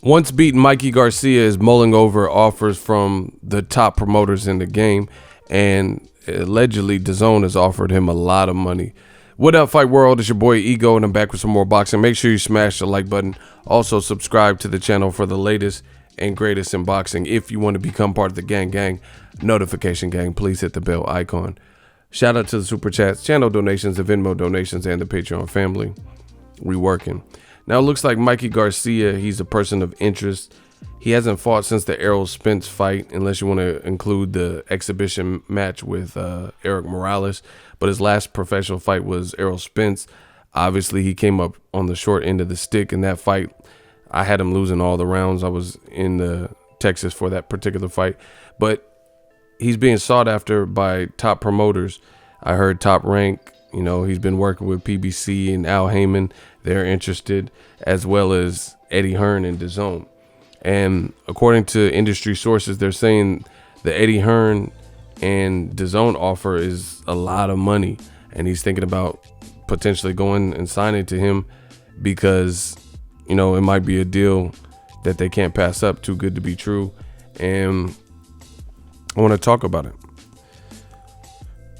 Once beaten, Mikey Garcia is mulling over offers from the top promoters in the game, and allegedly Dazn has offered him a lot of money. What up, Fight World? It's your boy Ego, and I'm back with some more boxing. Make sure you smash the like button. Also, subscribe to the channel for the latest and greatest in boxing. If you want to become part of the gang notification gang, please hit the bell icon. Shout out to the super chats, channel donations, the Venmo donations, and the Patreon family. We working. Now it looks like Mikey Garcia, he's a person of interest. He hasn't fought since the ERROL Spence fight, unless you want to include the exhibition match with Eric Morales. But his last professional fight was ERROL Spence. Obviously, he came up on the short end of the stick in that fight. I had him losing all the rounds. I was in Texas for that particular fight. But he's being sought after by top promoters. I heard Top Rank, you know, he's been working with PBC and Al Heyman. They're interested, as well as Eddie Hearn and Dazn. And according to industry sources, they're saying the Eddie Hearn and Dazn offer is a lot of money, and he's thinking about potentially going and signing to him because, you know, it might be a deal that they can't pass up, too good to be true. And I want to talk about it.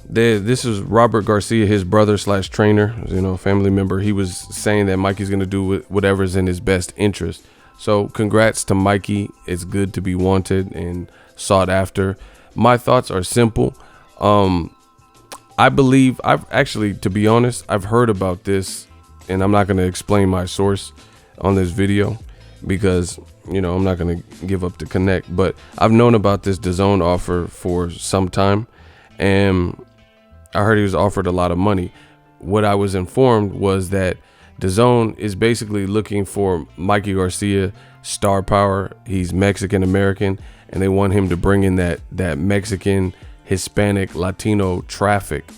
This is Robert Garcia, his brother / trainer, you know, family member. He was saying that Mikey's going to do whatever's in his best interest. So congrats to Mikey. It's good to be wanted and sought after. My thoughts are simple. I believe to be honest, I've heard about this, and I'm not going to explain my source on this video because, you know, I'm not going to give up the connect. But I've known about this Dazn offer for some time, and I heard he was offered a lot of money. What I was informed was that Dazn is basically looking for Mikey Garcia star power. He's Mexican American, and they want him to bring in that Mexican, Hispanic, Latino traffic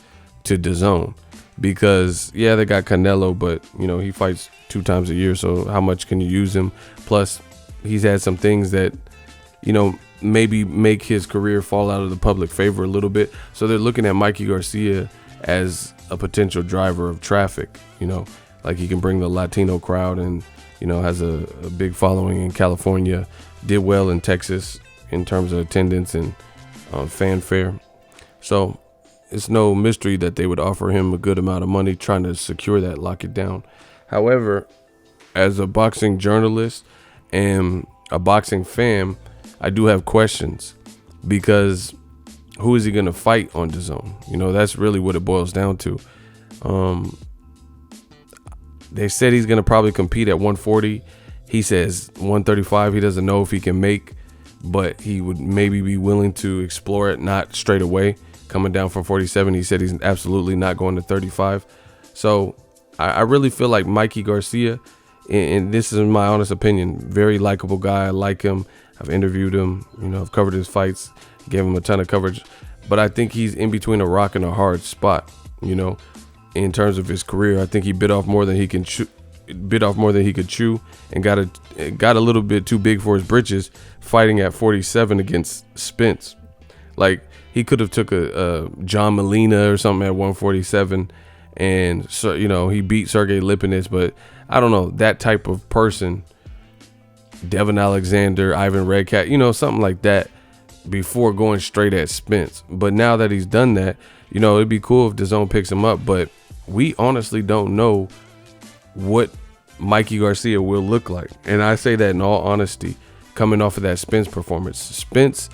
to Dazn. Because yeah, they got Canelo, but you know, he fights 2 times a year, so how much can you use him? Plus, he's had some things that, you know, maybe make his career fall out of the public favor a little bit. So they're looking at Mikey Garcia as a potential driver of traffic, you know, like he can bring the Latino crowd, and, you know, has a big following in California, did well in Texas in terms of attendance and fanfare. So it's no mystery that they would offer him a good amount of money trying to secure that, lock it down. However, as a boxing journalist and a boxing fan, I do have questions, because who is he going to fight on Dazn? You know, that's really what it boils down to. They said he's going to probably compete at 140. He says 135 he doesn't know if he can make, but he would maybe be willing to explore it, not straight away. Coming down from 47, he said he's absolutely not going to 35. So I really feel like Mikey Garcia, and this is my honest opinion, very likable guy. I like him. I've interviewed him, you know, I've covered his fights, gave him a ton of coverage, but I think he's in between a rock and a hard spot, you know, in terms of his career. I think he bit off more than he could chew, and got a little bit too big for his britches fighting at 47 against Spence. Like, he could have took a John Molina or something at 147, and so, you know, he beat Sergey Lipinets, but I don't know, that type of person, Devin Alexander, Ivan Redcat, you know, something like that, before going straight at Spence. But now that he's done that, you know, it'd be cool if Dazn picks him up, but we honestly don't know what Mikey Garcia will look like. And I say that in all honesty, coming off of that Spence performance. Spence,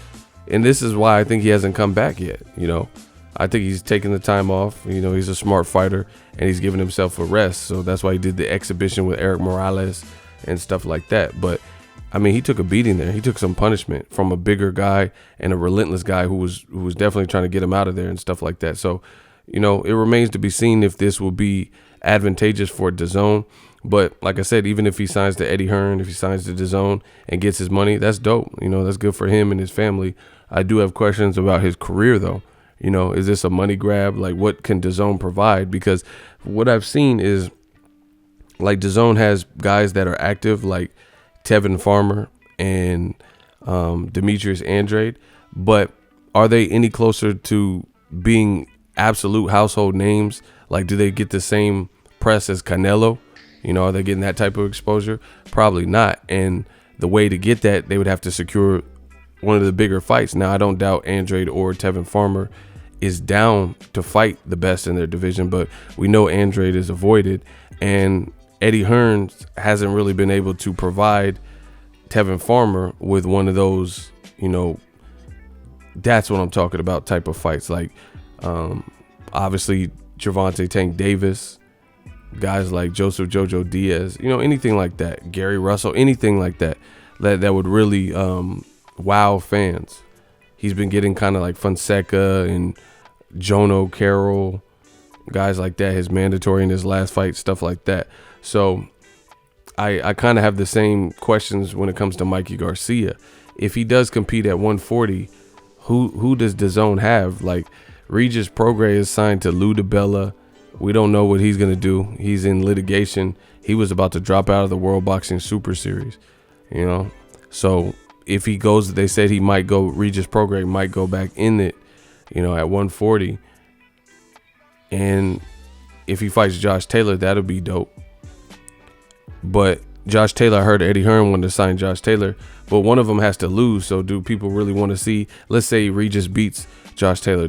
and this is why I think he hasn't come back yet, you know. I think he's taking the time off. You know, he's a smart fighter, and he's giving himself a rest. So that's why he did the exhibition with Eric Morales and stuff like that. But I mean, he took a beating there. He took some punishment from a bigger guy and a relentless guy who was definitely trying to get him out of there and stuff like that. So, you know, it remains to be seen if this will be advantageous for Dazn. But like I said, even if he signs to Eddie Hearn, if he signs to Dazn and gets his money, that's dope. You know, that's good for him and his family. I do have questions about his career, though. You know, is this a money grab? Like, what can Dazn provide? Because what I've seen is, like, Dazn has guys that are active, like Tevin Farmer and Demetrius Andrade, but are they any closer to being absolute household names? Like, do they get the same press as Canelo? You know, are they getting that type of exposure? Probably not. And the way to get that, they would have to secure one of the bigger fights. Now, I don't doubt Andrade or Tevin Farmer is down to fight the best in their division, but we know Andrade is avoided, and Eddie Hearn hasn't really been able to provide Tevin Farmer with one of those, you know, that's what I'm talking about type of fights. Like, obviously, Gervonta Tank Davis, guys like Joseph Jojo Diaz, you know, anything like that. Gary Russell, anything like that, that would really wow fans. He's been getting kind of like Fonseca and Jono Carroll, guys like that, his mandatory in his last fight, stuff like that. So I kind of have the same questions when it comes to Mikey Garcia. If he does compete at 140, who does Dazn have? Like, Regis Prograis is signed to Lou DiBella. We don't know what he's going to do. He's in litigation. He was about to drop out of the World Boxing Super Series, you know. So if he goes, they said he might go, Regis Prograis might go back in it, you know, at 140. And if he fights Josh Taylor, that'll be dope. But Josh Taylor, I heard Eddie Hearn wanted to sign Josh Taylor, but one of them has to lose. So do people really want to see, let's say Regis beats Josh Taylor,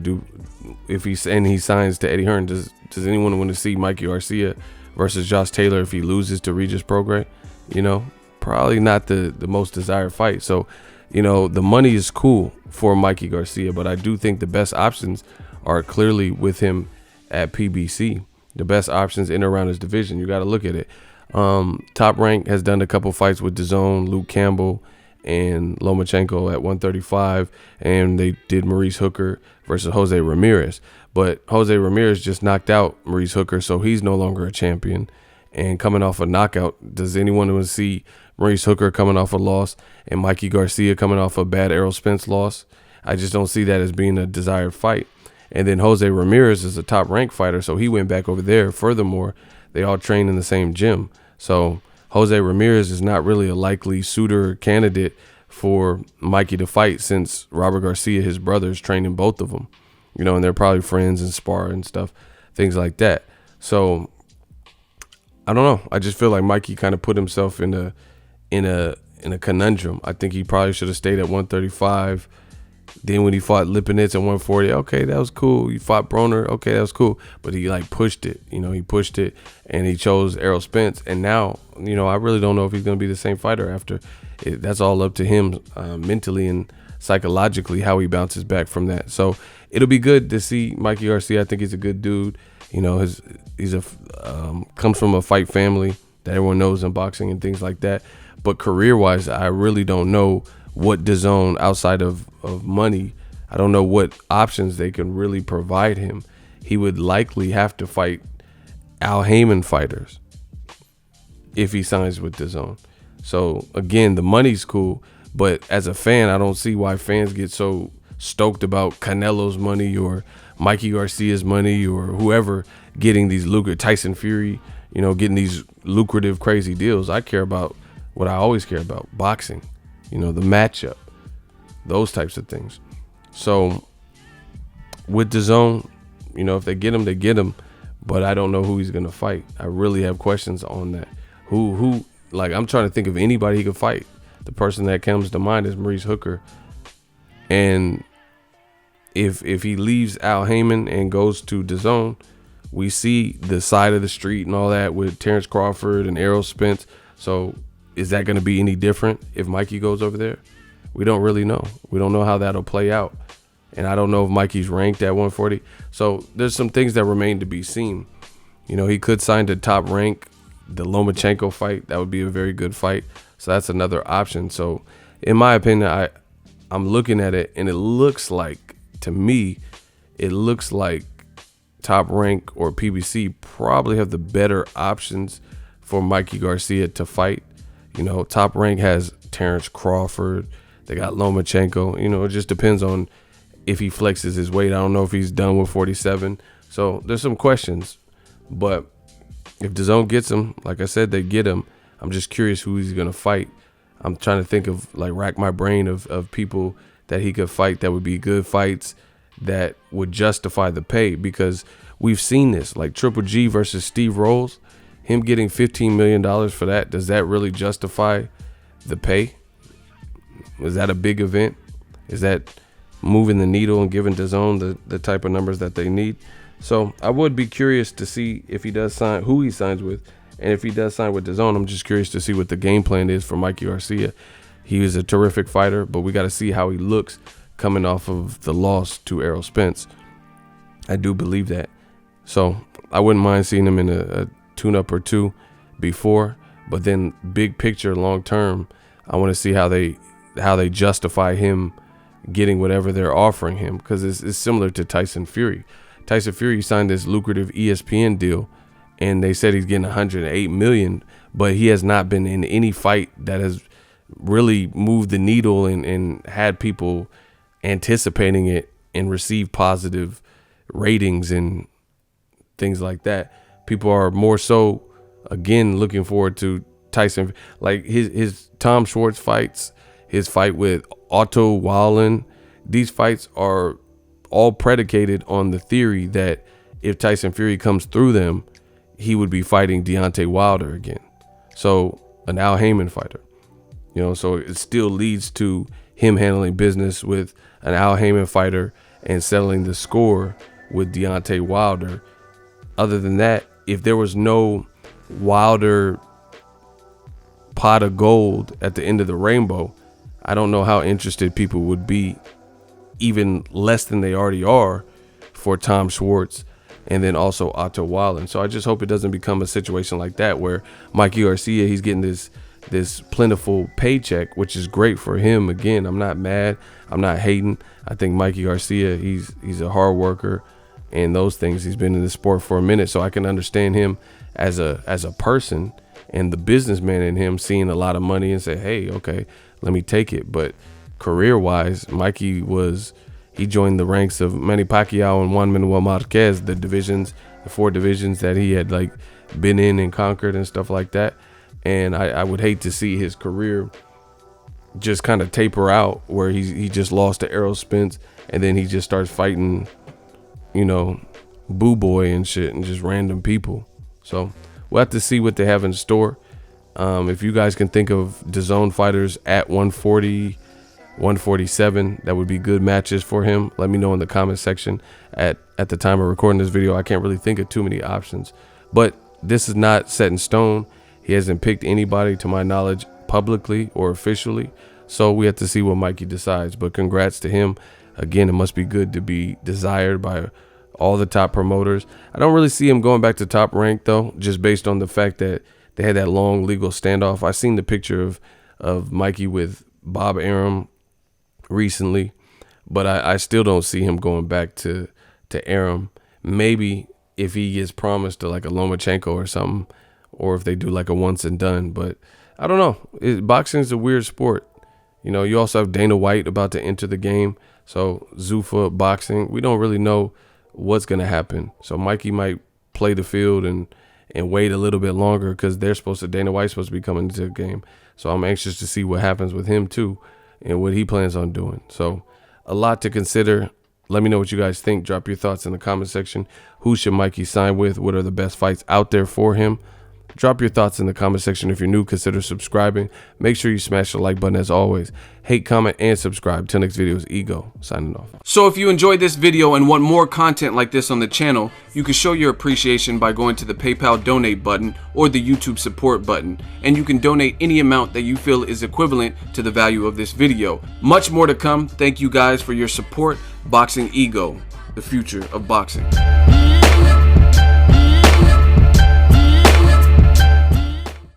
if he signs to Eddie Hearn, does anyone want to see Mikey Garcia versus Josh Taylor if he loses to Regis Prograis? You know, probably not the most desired fight. So, you know, the money is cool for Mikey Garcia, but I do think the best options are clearly with him at PBC. The best options in and around his division. You got to look at it. Top Rank has done a couple fights with Dazn, Luke Campbell, and Lomachenko at 135, and they did Maurice Hooker versus Jose Ramirez. But Jose Ramirez just knocked out Maurice Hooker, so he's no longer a champion. And coming off a knockout, does anyone want to see Maurice Hooker coming off a loss and Mikey Garcia coming off a bad Errol Spence loss? I just don't see that as being a desired fight. And then Jose Ramirez is a top rank fighter, so he went back over there. Furthermore, they all train in the same gym. So Jose Ramirez is not really a likely suitor candidate for Mikey to fight, since Robert Garcia, his brother, is training both of them. You know, and they're probably friends and spar and stuff, things like that. So I don't know. I just feel like Mikey kind of put himself in a conundrum. I think he probably should have stayed at 135. Then when he fought Lipinets at 140, okay, that was cool. He fought Broner, okay, that was cool. But he like pushed it, you know, he pushed it, and he chose Errol Spence. And now, you know, I really don't know if he's going to be the same fighter after. That's all up to him mentally and psychologically, how he bounces back from that. So it'll be good to see Mikey Garcia. I think he's a good dude. You know, he's comes from a fight family that everyone knows in boxing and things like that. But career-wise, I really don't know what Dazn, outside of money, I don't know what options they can really provide him. He would likely have to fight Al Heyman fighters if he signs with Dazn. So again, the money's cool, but as a fan, I don't see why fans get so stoked about Canelo's money or Mikey Garcia's money or whoever getting these Tyson Fury, you know, getting these lucrative, crazy deals. I care about what I always care about, boxing. You know, the matchup, those types of things. So with Dazn, you know, if they get him, they get him. But I don't know who he's going to fight. I really have questions on that. Who, like, I'm trying to think of anybody he could fight. The person that comes to mind is Maurice Hooker. And if he leaves Al Heyman and goes to Dazn, we see the side of the street and all that with Terrence Crawford and Errol Spence. So is that going to be any different if Mikey goes over there? We don't really know. We don't know how that'll play out. And I don't know if Mikey's ranked at 140. So there's some things that remain to be seen. You know, he could sign to Top Rank, the Lomachenko fight. That would be a very good fight. So that's another option. So in my opinion, I'm looking at it, and it looks like, to me, it looks like Top Rank or PBC probably have the better options for Mikey Garcia to fight. You know, Top Rank has Terrence Crawford. They got Lomachenko. You know, it just depends on if he flexes his weight. I don't know if he's done with 47. So there's some questions. But if Dazn gets him, like I said, they get him. I'm just curious who he's going to fight. I'm trying to think of, like, rack my brain of people that he could fight that would be good fights that would justify the pay, because we've seen this, like Triple G versus Steve Rolls, him getting $15 million for that. Does that really justify the pay? Was that a big event? Is that moving the needle and giving Dazn the type of numbers that they need? So I would be curious to see if he does sign, who he signs with. And if he does sign with Dazn, I'm just curious to see what the game plan is for Mikey Garcia. He is a terrific fighter, but we got to see how he looks coming off of the loss to Errol Spence. I do believe that. So I wouldn't mind seeing him in a tune-up or two before, but then big picture, long term, I want to see how they justify him getting whatever they're offering him, because it's similar to Tyson Fury. Tyson Fury signed this lucrative ESPN deal, and they said he's getting $108 million, but he has not been in any fight that has really moved the needle and had people anticipating it and receive positive ratings and things like that. People are more so, again, looking forward to Tyson, like his Tom Schwartz fights, his fight with Otto Wallen. These fights are all predicated on the theory that if Tyson Fury comes through them, he would be fighting Deontay Wilder again. So an Al Heyman fighter, you know, so it still leads to him handling business with an Al Heyman fighter and settling the score with Deontay Wilder. Other than that, if there was no Wilder pot of gold at the end of the rainbow, I don't know how interested people would be, even less than they already are, for Tom Schwartz and then also Otto Wallen. So I just hope it doesn't become a situation like that where Mikey Garcia, he's getting this plentiful paycheck, which is great for him. Again, I'm not mad, I'm not hating. I think Mikey Garcia, he's a hard worker and those things. He's been in the sport for a minute, so I can understand him as a person and the businessman in him seeing a lot of money and say, hey, okay, let me take it. But career-wise, Mikey he joined the ranks of Manny Pacquiao and Juan Manuel Marquez, the 4 divisions that he had like been in and conquered and stuff like that. And I would hate to see his career just kind of taper out where he just lost to Errol Spence and then he just starts fighting, you know, Boo Boy and shit and just random people. So we'll have to see what they have in store. If you guys can think of Dazn fighters at 140, 147, that would be good matches for him, let me know in the comment section. At the time of recording this video, I can't really think of too many options, but this is not set in stone. He hasn't picked anybody to my knowledge publicly or officially, so we have to see what Mikey decides. But congrats to him. Again, it must be good to be desired by all the top promoters. I don't really see him going back to Top Rank though, just based on the fact that they had that long legal standoff. I seen the picture of Mikey with Bob Arum recently, but I still don't see him going back to Arum. Maybe if he gets promised to like a Lomachenko or something, or if they do like a once and done. But I don't know. Boxing is a weird sport. You know, you also have Dana White about to enter the game. So Zuffa boxing, we don't really know what's going to happen. So Mikey might play the field and wait a little bit longer because Dana White's supposed to be coming into the game. So I'm anxious to see what happens with him too and what he plans on doing. So a lot to consider. Let me know what you guys think. Drop your thoughts in the comment section. Who should Mikey sign with? What are the best fights out there for him? Drop your thoughts in the comment section. If you're new, consider subscribing. Make sure you smash the like button as always. Hate, comment, and subscribe. Till next video is Ego, signing off. So if you enjoyed this video and want more content like this on the channel, you can show your appreciation by going to the PayPal donate button or the YouTube support button. And you can donate any amount that you feel is equivalent to the value of this video. Much more to come. Thank you guys for your support. Boxing Ego, the future of boxing.